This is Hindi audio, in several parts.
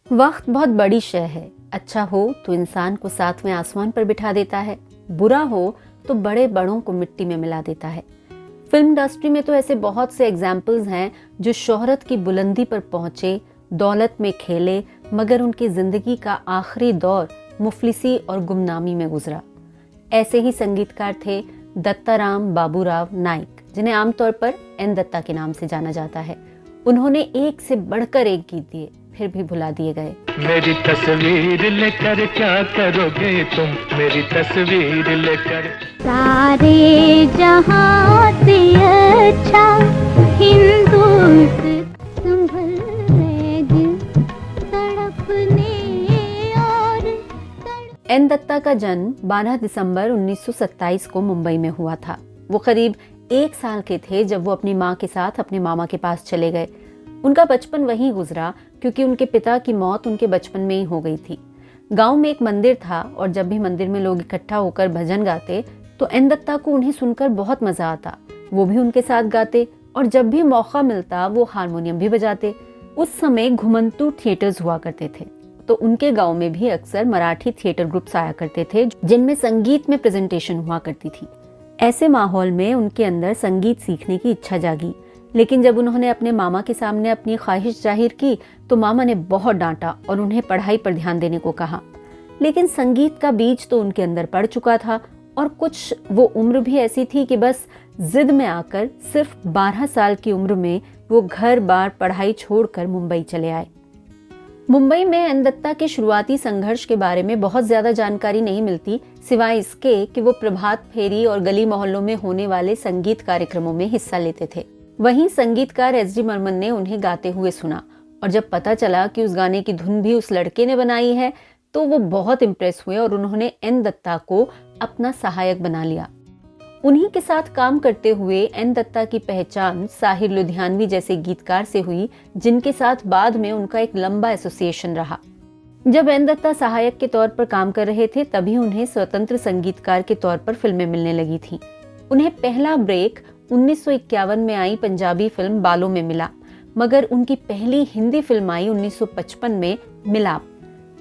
वक्त बहुत बड़ी शय है। अच्छा हो तो इंसान को सातवें आसमान पर बिठा देता है, बुरा हो तो बड़े बड़ों को मिट्टी में मिला देता है। फिल्म इंडस्ट्री में तो ऐसे बहुत से एग्जाम्पल्स हैं जो शोहरत की बुलंदी पर पहुंचे, दौलत में खेले, मगर उनकी जिंदगी का आखिरी दौर मुफलिसी और गुमनामी में गुजरा। ऐसे ही संगीतकार थे दत्ताराम बाबूराव नाइक, जिन्हें आमतौर पर एन दत्ता के नाम से जाना जाता है। उन्होंने एक से बढ़कर एक गीत दिए, फिर भी भुला दिए गए। मेरी तस्वीर लेकर क्या करोगे तुम, मेरी तस्वीर लेकर। सारे जहां से अच्छा हिंदुस्तान संभल रहेगी तड़पने और एन दत्ता का जन्म 12 दिसंबर 1927 को मुंबई में हुआ था। वो करीब 1 साल के थे जब वो अपनी माँ के साथ अपने मामा के पास चले गए। उनका बचपन वहीं गुजरा क्योंकि उनके पिता की मौत उनके बचपन में ही हो गई थी। गांव में एक मंदिर था और जब भी मंदिर में लोग इकट्ठा होकर भजन गाते तो एन दत्ता को उन्हें सुनकर बहुत मजा आता। वो भी उनके साथ गाते और जब भी मौका मिलता वो हारमोनियम भी बजाते। उस समय घुमंतू थिएटर्स हुआ करते थे, तो उनके गांव में भी अक्सर मराठी थिएटर ग्रुप्स आया करते थे जिनमें संगीत में प्रेजेंटेशन हुआ करती थी। ऐसे माहौल में उनके अंदर संगीत सीखने की इच्छा जागी, लेकिन जब उन्होंने अपने मामा के सामने अपनी ख्वाहिश जाहिर की तो मामा ने बहुत डांटा और उन्हें पढ़ाई पर ध्यान देने को कहा। लेकिन संगीत का बीज तो उनके अंदर पड़ चुका था और कुछ वो उम्र भी ऐसी थी कि बस जिद में आकर सिर्फ 12 साल की उम्र में वो घर बार पढ़ाई छोड़कर मुंबई चले आए। मुंबई में एन दत्ता के शुरुआती संघर्ष के बारे में बहुत ज्यादा जानकारी नहीं मिलती, सिवाय इसके कि वो प्रभात फेरी और गली मोहल्लों में होने वाले संगीत कार्यक्रमों में हिस्सा लेते थे। वहीं संगीतकार एस.डी. बर्मन ने उन्हें गाते हुए सुना और जब पता चला कि उस गाने की धुन भी उस लड़के ने बनाई है तो वो बहुत इम्प्रेस हुए और उन्होंने एन दत्ता को अपना सहायक बना लिया। उन्हीं के साथ काम करते हुए एन दत्ता की पहचान साहिर लुधियानवी जैसे गीतकार से हुई, जिनके साथ बाद में उनका एक लंबा एसोसिएशन रहा। जब एन दत्ता सहायक के तौर पर काम कर रहे थे तभी उन्हें स्वतंत्र संगीतकार के तौर पर फिल्में मिलने लगी थी। उन्हें पहला ब्रेक 1951 में आई पंजाबी फिल्म बालों में मिला, मगर उनकी पहली हिंदी फिल्म आई 1955 में मिलाप।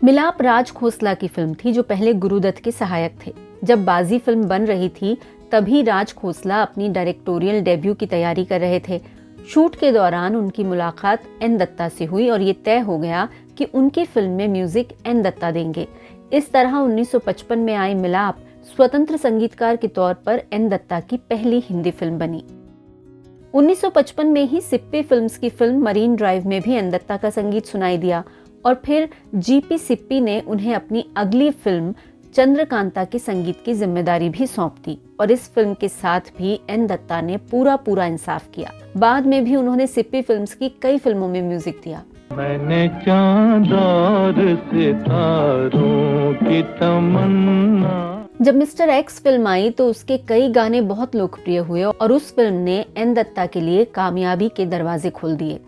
मिलाप राज खोसला की फिल्म थी जो पहले गुरुदत्त के सहायक थे। जब बाजी फिल्म बन रही थी तभी राज खोसला अपनी डायरेक्टोरियल डेब्यू की तैयारी कर रहे थे। शूट के दौरान उनकी मुलाकात एन दत्ता से हुई और ये तय हो गया कि उनकी फिल्म में म्यूजिक एन दत्ता देंगे। इस तरह 1955 में आई मिलाप स्वतंत्र संगीतकार के तौर पर एन दत्ता की पहली हिंदी फिल्म बनी। 1955 में ही सिप्पी फिल्म्स की फिल्म मरीन ड्राइव में भी एन दत्ता का संगीत सुनाई दिया और फिर जीपी सिप्पी ने उन्हें अपनी अगली फिल्म चंद्रकांता के संगीत की जिम्मेदारी भी सौंप दी और इस फिल्म के साथ भी एन दत्ता ने पूरा इंसाफ किया। बाद में भी उन्होंने सिप्पी फिल्म्स की कई फिल्मों में म्यूजिक दिया। मैंने चांद और सितारों की तमन्ना। जब मिस्टर एक्स फिल्म आई तो उसके कई गाने बहुत लोकप्रिय हुए और उस फिल्म ने एन दत्ता के लिए कामयाबी के दरवाजे खोल दिए।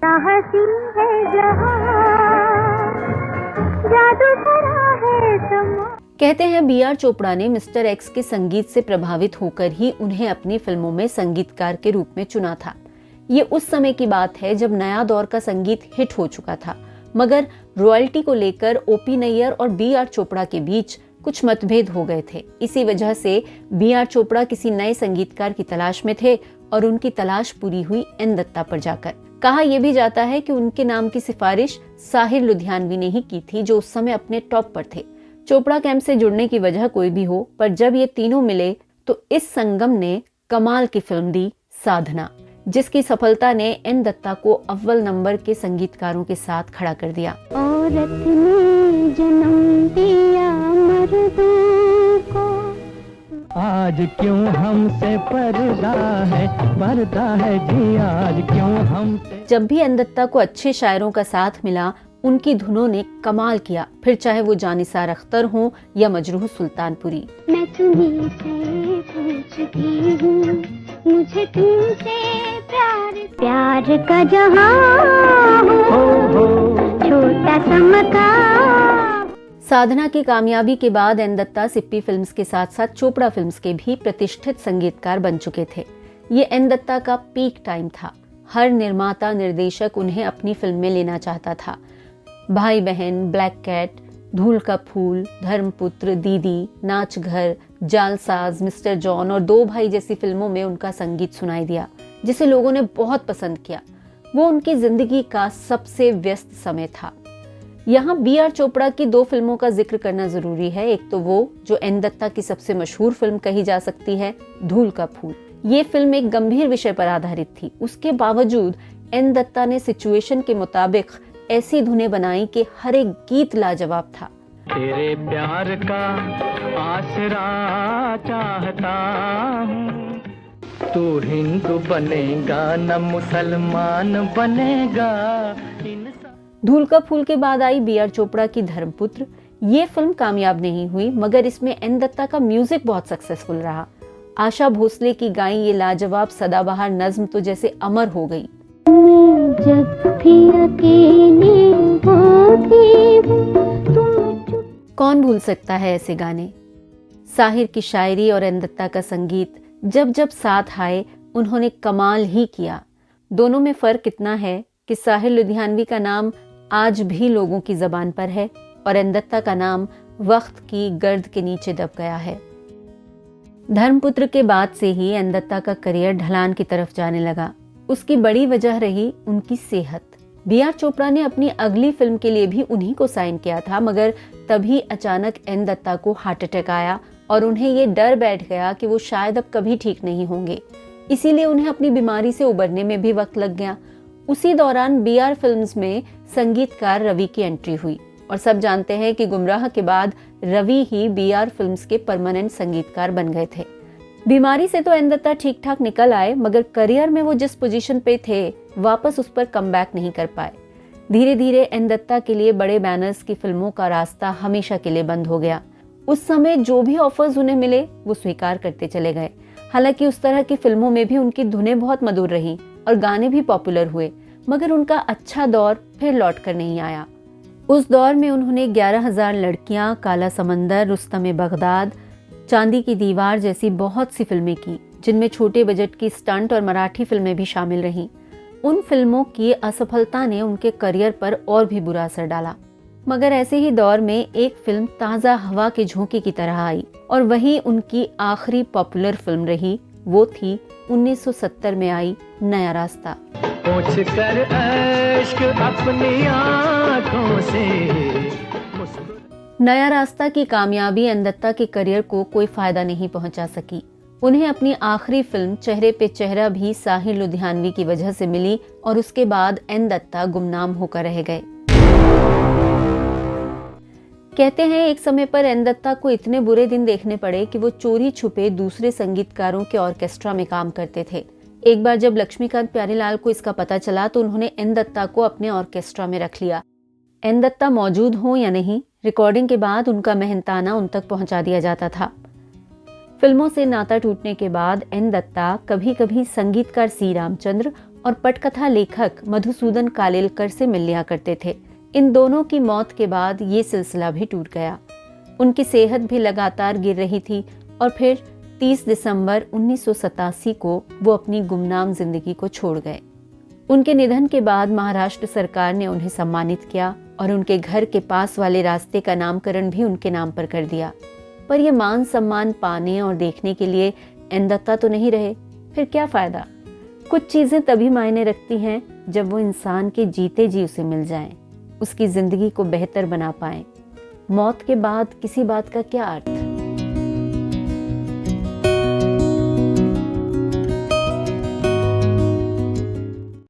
कहते हैं बी.आर. चोपड़ा ने मिस्टर एक्स के संगीत से प्रभावित होकर ही उन्हें अपनी फिल्मों में संगीतकार के रूप में चुना था। ये उस समय की बात है जब नया दौर का संगीत हिट हो चुका था, मगर रॉयल्टी को लेकर ओ.पी. नैयर और बी.आर. चोपड़ा के बीच कुछ मतभेद हो गए थे। इसी वजह से बी.आर. चोपड़ा किसी नए संगीतकार की तलाश में थे और उनकी तलाश पूरी हुई एन दत्ता पर जाकर। कहा यह भी जाता है कि उनके नाम की सिफारिश साहिर लुधियानवी ने ही की थी, जो उस समय अपने टॉप पर थे। चोपड़ा कैंप से जुड़ने की वजह कोई भी हो, पर जब ये तीनों मिले तो इस संगम ने कमाल की फिल्म दी, साधना, जिसकी सफलता ने एन दत्ता को अव्वल नंबर के संगीतकारों के साथ खड़ा कर दिया। औरत ने जन्म दिया मर्दों को, आज क्यों हमसे पर्दा है जी, आज क्यों हमसे। जब भी एन दत्ता को अच्छे शायरों का साथ मिला उनकी धुनों ने कमाल किया, फिर चाहे वो जानिसार अख्तर हो या मजरूह सुल्तानपुरी। मैं तुम्हीं से पूछती हूँ, मुझे तुमसे प्यार का जहां हो, छोटा सा मकान। साधना की कामयाबी के बाद एन दत्ता सिप्पी फिल्म्स के साथ साथ चोपड़ा फिल्म्स के भी प्रतिष्ठित संगीतकार बन चुके थे। ये एन दत्ता का पीक टाइम था। हर निर्माता निर्देशक उन्हें अपनी फिल्म में लेना चाहता था। भाई बहन, ब्लैक कैट, धूल का फूल, धर्मपुत्र, दीदी, नाच घर, जालसाज, मिस्टर जॉन और दो भाई जैसी फिल्मों में उनका संगीत सुनाई दिया, जिसे लोगों ने बहुत पसंद किया। वो उनकी जिंदगी का सबसे व्यस्त समय था। यहाँ B.R. चोपड़ा की दो फिल्मों का जिक्र करना जरूरी है। एक तो वो जो एन दत्ता की सबसे मशहूर फिल्म कही जा सकती है, धूल का फूल। ये फिल्म एक गंभीर विषय पर आधारित थी। उसके बावजूद एन दत्ता ने सिचुएशन के मुताबिक ऐसी धुनें बनाई कि हर एक गीत लाजवाब था। तेरे प्यार का आसरा चाहता हूँ, तू हिंदू बनेगा न मुसलमान बनेगा। धूल का फूल के बाद आई B.R. चोपड़ा की धर्मपुत्र। ये फिल्म कामयाब नहीं हुई, मगर इसमें एन दत्ता का म्यूजिक बहुत सक्सेसफुल रहा। आशा भोसले की गाई ये लाजवाब सदाबहार नज्म तो जैसे अमर हो गई। जब भी अकेले होती हूँ, तुम कौन भूल सकता है ऐसे गाने। साहिर की शायरी और एन दत्ता का संगीत जब जब साथ आए, उन्होंने कमाल ही किया। दोनों में फर्क इतना है कि साहिर लुधियानवी का नाम आज भी लोगों की जबान पर है और एन दत्ता का नाम वक्त की गर्द के नीचे दब गया है। धर्मपुत्र के बाद से ही एन दत्ता का करियर ढलान की तरफ जाने लगा। उसकी बड़ी वजह रही उनकी सेहत। B.R. चोपड़ा ने अपनी अगली फिल्म के लिए भी उन्हीं को साइन किया था, मगर तभी अचानक एन दत्ता को हार्ट अटैक आया और उन्हें ये डर बैठ गया कि वो शायद अब कभी ठीक नहीं होंगे। इसीलिए उन्हें अपनी बीमारी से उबरने में भी वक्त लग गया। उसी दौरान B.R. फिल्म्स में संगीतकार रवि की एंट्री हुई और सब जानते हैं कि गुमराह के बाद रवि ही B.R. फिल्म्स के परमानेंट संगीतकार बन गए थे। बीमारी से तो एन दत्ता ठीक ठाक निकल आए, मगर करियर में वो जिस पोजीशन पे थे, वापस उस पर कमबैक नहीं कर पाए। धीरे धीरे एन दत्ता के लिए बड़े बैनर्स की फिल्मों का रास्ता हमेशा के लिए बंद हो गया। उस समय जो भी ऑफर्स उन्हें मिले वो स्वीकार करते चले गए। हालांकि उस तरह की फिल्मों में भी उनकी धुनें बहुत मधुर रहीं और गाने भी पॉपुलर हुए, मगर उनका अच्छा दौर फिर लौट कर नहीं आया। उस दौर में उन्होंने 11,000 लड़कियां, काला समंदर, रुस्तम बगदाद, चांदी की दीवार जैसी बहुत सी फिल्में की, जिनमें छोटे बजट की स्टंट और मराठी फिल्में भी शामिल रहीं। उन फिल्मों की असफलता ने उनके करियर पर और भी बुरा असर डाला, मगर ऐसे ही दौर में एक फिल्म ताज़ा हवा के झोंके की तरह आई और वही उनकी आखिरी पॉपुलर फिल्म रही। वो थी 1970 में आई नया रास्ता। पोंछ कर अश्क अपनी आँखों से। नया रास्ता की कामयाबी एन दत्ता के करियर को कोई फायदा नहीं पहुंचा सकी। उन्हें अपनी आखिरी फिल्म चेहरे पे चेहरा भी साहिर लुधियानवी की वजह से मिली और उसके बाद एन दत्ता गुमनाम होकर रह गए। कहते हैं एक समय पर एन दत्ता को इतने बुरे दिन देखने पड़े कि वो चोरी छुपे दूसरे संगीतकारों के ऑर्केस्ट्रा में काम करते थे। एक बार जब लक्ष्मीकांत प्यारेलाल को इसका पता चला तो उन्होंने एन दत्ता को अपने ऑर्केस्ट्रा में रख लिया। एन दत्ता मौजूद हो या नहीं, रिकॉर्डिंग के बाद उनका मेहनताना उन तक पहुंचा दिया जाता था। फिल्मों से नाता टूटने के बाद एन दत्ता कभी कभी संगीतकार सी रामचंद्र और पटकथा लेखक मधुसूदन कालेलकर से मिल लिया करते थे। इन दोनों की मौत के बाद ये सिलसिला भी टूट गया। उनकी सेहत भी लगातार गिर रही थी और फिर 30 दिसंबर 1987 को वो अपनी गुमनाम जिंदगी को छोड़ गए। उनके निधन के बाद महाराष्ट्र सरकार ने उन्हें सम्मानित किया और उनके घर के पास वाले रास्ते का नामकरण भी उनके नाम पर कर दिया। पर ये मान सम्मान पाने और देखने के लिए एन दत्ता तो नहीं रहे, फिर क्या फायदा। कुछ चीजें तभी मायने रखती हैं जब वो इंसान के जीते जी उसे मिल जाएं, उसकी जिंदगी को बेहतर बना पाएं। मौत के बाद किसी बात का क्या अर्थ।